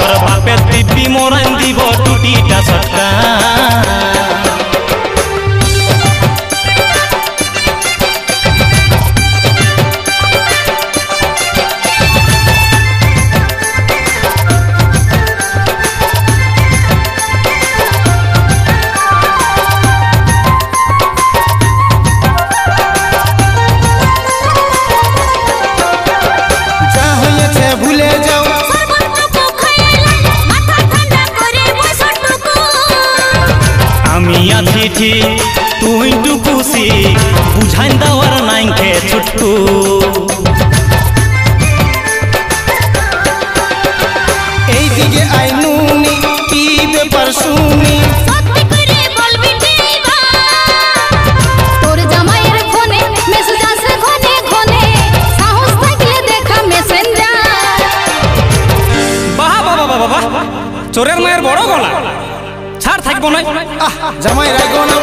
তোর বাপের দিব্যি মোরান দিব টুটিটা সটকা চিঠি তুই টুকুসি বুঝাইন দেওয়ার নাইকে ছুটকু এই দিকে আইনুনি কি ব্যাপার শুনি সত্যি করে বলবি দেবা তোর জামাইয়ের ফোনে মেসেজ আসে ঘনে ঘনে সাহস থাকলে দেখা মেসেঞ্জার বাহ বাহ বাহ বাহ চোরের মায়ের বড় গলা ছাড় থাকবো না জামাই রাগো না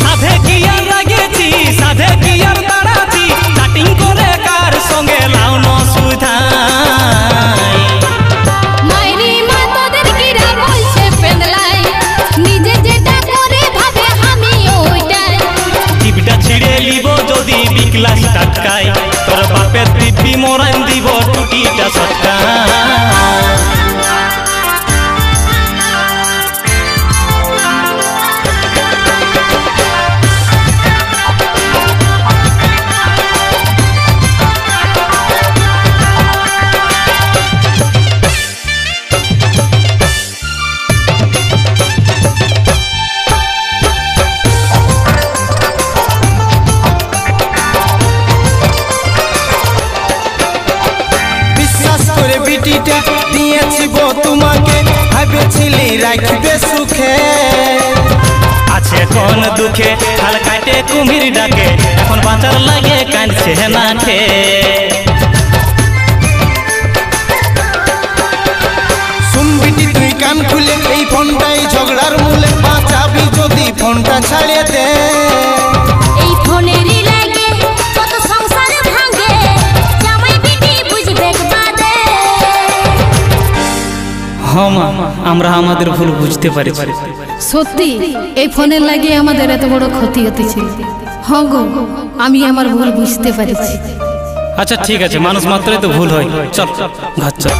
সাধে কি আর লাগেছি সাধে কি আর দাঁড়াছি কাটিং করে কার সঙ্গে লাও ন সুধা মাইরি মা তোদের কিরা বলছে পেদলাই নিজে যেটা করে ভাবে আমি ওইটাই টিপটা ছিড়ে লিব যদি বিকলাস টাটকাই তোর বাপের দিব্যি মোরান দিব টুটিটা সটকা তোমাকে ভাবেছিলি রাখবে সুখে আছে কোন দুঃখে খাল কাটে কুমির ডাকে এখন বাঁচার লাগে কাঁদছে নাকে শুনবিটি তুই কান খুলে এই ফোনটাই ঝগড়ার মূলে বাঁচাবি যদি ফোনটা ছাড়িয়ে দে এই ফোনেরই লাগে কত সংসার ভাঙে জামাই বিটি বুঝবে বাদে আমরা আমাদের ভুল বুঝতে পারছি সত্যি এই ফোনের লাগিয়ে আমাদের এত বড় ক্ষতি হতেছে হ্যাঁ গো আমি আমার ভুল বুঝতে পারছি আচ্ছা ঠিক আছে মানুষ মাত্রই তো ভুল হয় চল ঘর চল